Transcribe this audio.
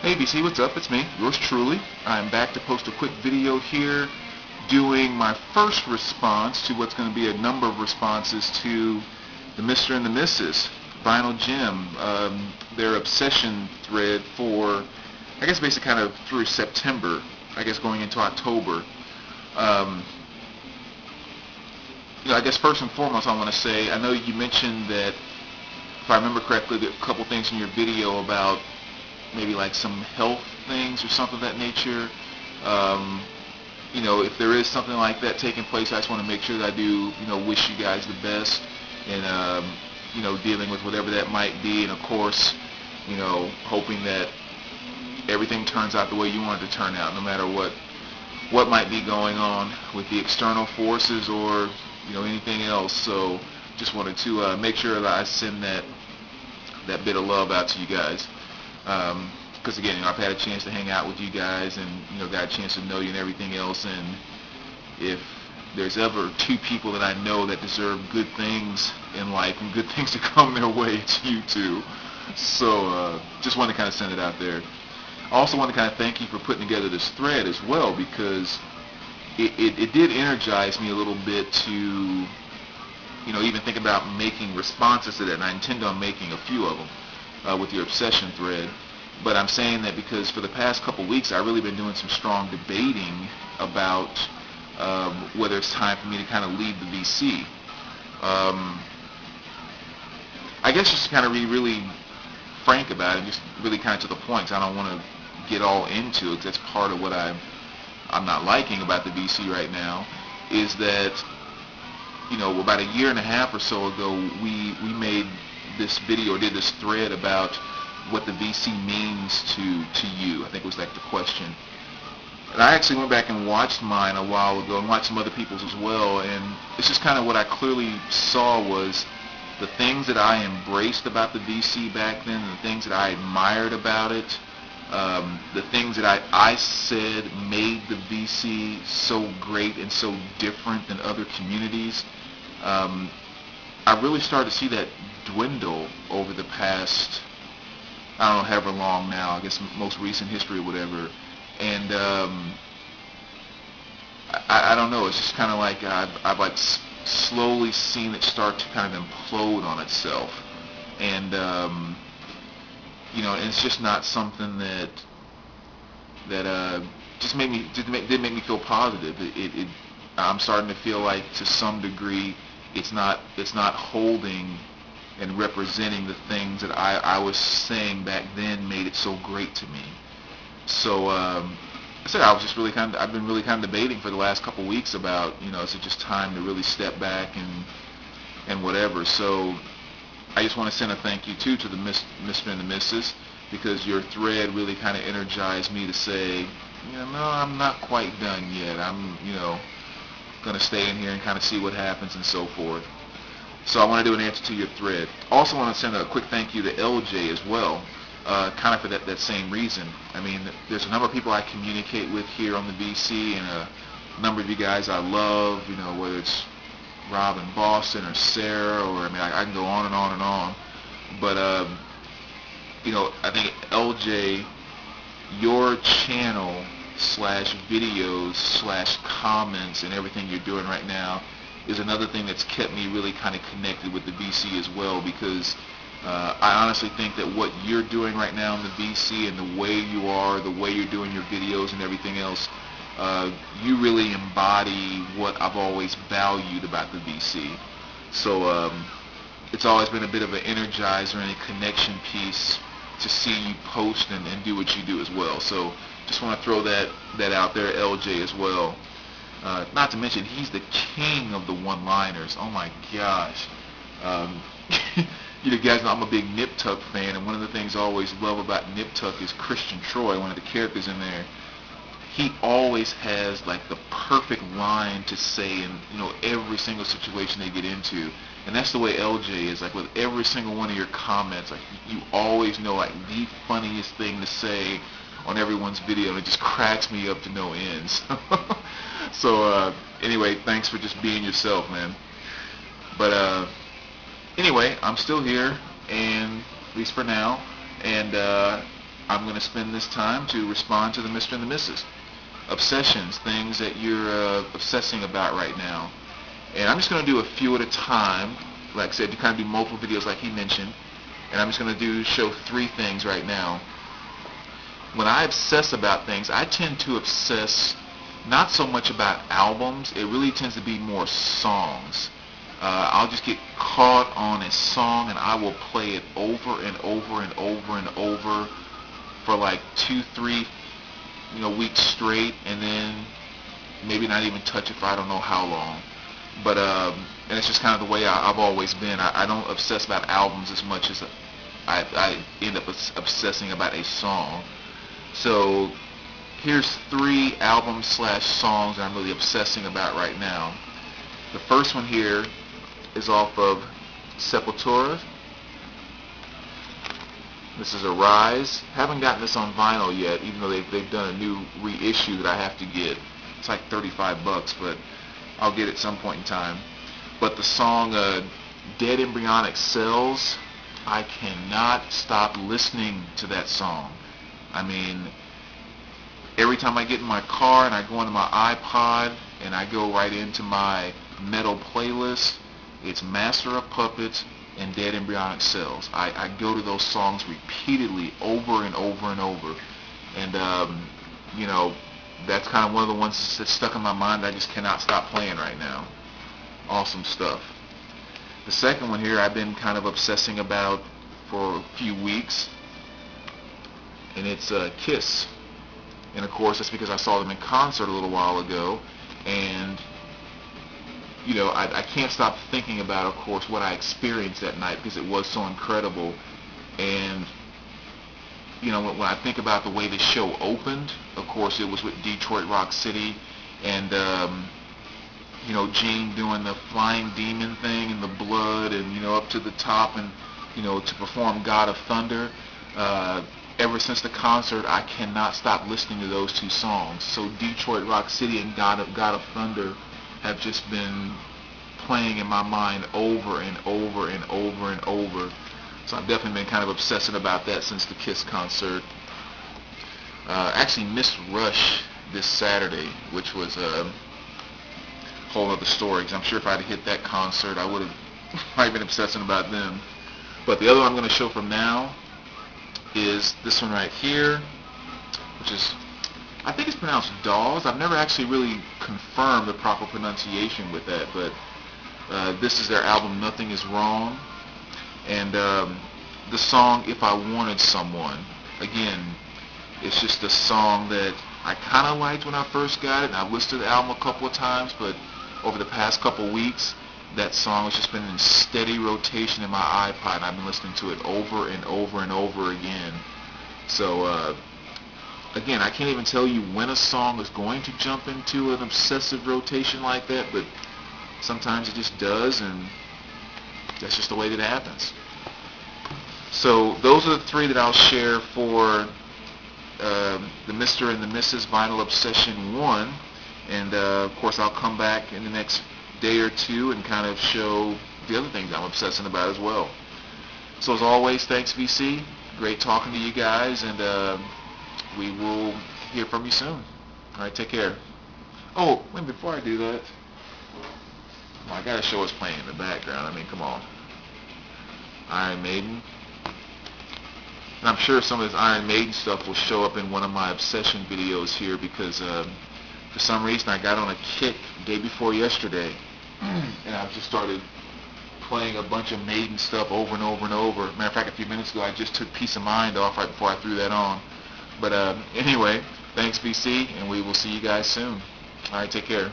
Hey BC, what's up? It's me, yours truly. I'm back to post a quick video here doing my first response to what's going to be a number of responses to the Mr. and the Mrs. Vinyl Gym, their obsession thread for, I guess basically kind of through September, I guess going into October. I guess first and foremost I want to say, I know you mentioned that, if I remember correctly, a couple things in your video about maybe like some health things or something of that nature. If there is something like that taking place, I just want to make sure that I do, wish you guys the best and, dealing with whatever that might be. And of course, hoping that everything turns out the way you want it to turn out, no matter what might be going on with the external forces or, anything else. So just wanted to make sure that I send that bit of love out to you guys. Because again, I've had a chance to hang out with you guys and got a chance to know you and everything else, and if there's ever two people that I know that deserve good things in life and good things to come their way, it's you two. So just wanted to kind of send it out there. I also want to kind of thank you for putting together this thread as well, because it did energize me a little bit to even think about making responses to that, and I intend on making a few of them with your obsession thread. But I'm saying that because for the past couple weeks I've really been doing some strong debating about whether it's time for me to kind of leave the VC. I guess just to kind of be really frank about it, just really kind of to the point, 'cause I don't want to get all into it, 'cause that's part of what I'm not liking about the VC right now, is that about a year and a half or so ago we made this video, or did this thread about what the VC means to you. I think it was like the question. And I actually went back and watched mine a while ago and watched some other people's as well, and it's just kind of what I clearly saw was the things that I embraced about the VC back then, and the things that I admired about it, the things that I said made the VC so great and so different than other communities. I really started to see that dwindle over the past, I don't know, however long now, I guess most recent history or whatever. And I don't know, it's just kind of like I've like slowly seen it start to kind of implode on itself. And it's just not something that just did make me feel positive. I'm starting to feel like to some degree it's not holding and representing the things that I was saying back then made it so great to me. So I said I've been really kind of debating for the last couple weeks about, is it just time to really step back and whatever. So I just want to send a thank you too to the Mr. and the Mrs., because your thread really kind of energized me to say, no, I'm not quite done yet. I'm, going to stay in here and kind of see what happens and so forth. So I want to do an answer to your thread. Also want to send a quick thank you to LJ as well, kind of for that same reason. I mean, there's a number of people I communicate with here on the VC, and a number of you guys I love, whether it's Rob in Boston or Sarah, or I can go on and on and on. But I think LJ, your channel / videos / comments and everything you're doing right now is another thing that's kept me really kind of connected with the VC as well, because I honestly think that what you're doing right now in the VC and the way you are, the way you're doing your videos and everything else, you really embody what I've always valued about the VC. So it's always been a bit of an energizer and a connection piece to see you post and do what you do as well. So just want to throw that out there, LJ, as well. Not to mention, he's the king of the one-liners. Oh my gosh. You guys know I'm a big Nip Tuck fan, and one of the things I always love about Nip Tuck is Christian Troy, one of the characters in there. He always has like the perfect line to say in every single situation they get into, and that's the way LJ is. Like with every single one of your comments, like you always know like the funniest thing to say on everyone's video, and it just cracks me up to no end. So anyway, thanks for just being yourself, man. But anyway, I'm still here, and at least for now, and I'm going to spend this time to respond to the Mr. and the Mrs. Obsessions, things that you're obsessing about right now. And I'm just going to do a few at a time. Like I said, to kind of do multiple videos like he mentioned. And I'm just going to show 3 things right now. When I obsess about things, I tend to obsess not so much about albums. It really tends to be more songs. I'll just get caught on a song and I will play it over and over and over and over for like 2-3 weeks straight, and then maybe not even touch it for I don't know how long. But and it's just kind of the way I've always been. I don't obsess about albums as much as I end up obsessing about a song. So here's 3 albums/songs that I'm really obsessing about right now. The first one here is off of Sepultura. This is Arise. Haven't gotten this on vinyl yet, even though they've done a new reissue that I have to get. It's like $35, but I'll get it at some point in time. But the song Dead Embryonic Cells, I cannot stop listening to that song. I mean, every time I get in my car and I go into my iPod and I go right into my metal playlist, it's Master of Puppets and Dead Embryonic Cells. I go to those songs repeatedly over and over and over. And, that's kind of one of the ones that's stuck in my mind that I just cannot stop playing right now. Awesome stuff. The second one here I've been kind of obsessing about for a few weeks, and it's Kiss. And of course that's because I saw them in concert a little while ago, and I can't stop thinking about, of course, what I experienced that night because it was so incredible. And when I think about the way the show opened, of course it was with Detroit Rock City, and Gene doing the flying demon thing and the blood, and up to the top, and to perform God of Thunder. Ever since the concert, I cannot stop listening to those 2 songs. So Detroit Rock City and God of Thunder have just been playing in my mind over and over and over and over. So I've definitely been kind of obsessing about that since the Kiss concert. Actually missed Rush this Saturday, which was a whole other story, because I'm sure if I had hit that concert, I would have probably been obsessing about them. But the other one I'm going to show from now is this one right here, which is, I think it's pronounced Dawes. I've never actually really confirmed the proper pronunciation with that, but this is their album Nothing Is Wrong. And the song If I Wanted Someone, again, it's just a song that I kind of liked when I first got it, and I've listened to the album a couple of times, but over the past couple of weeks, that song has just been in steady rotation in my iPod, and I've been listening to it over and over and over again. So, again, I can't even tell you when a song is going to jump into an obsessive rotation like that, but sometimes it just does, and that's just the way that it happens. So those are the 3 that I'll share for the Mr. and the Mrs. Vinyl Obsession 1, and of course I'll come back in the next day or 2 and kind of show the other things I'm obsessing about as well. So as always, thanks VC, great talking to you guys, and we will hear from you soon. Alright, take care. Oh, wait, before I do that, I gotta show what's playing in the background. I mean, come on. Iron Maiden. And I'm sure some of this Iron Maiden stuff will show up in one of my obsession videos here, because for some reason I got on a kick day before yesterday, and I've just started playing a bunch of Maiden stuff over and over and over. Matter of fact, a few minutes ago I just took Peace of Mind off right before I threw that on. But anyway, thanks VC, and we will see you guys soon. Alright, take care.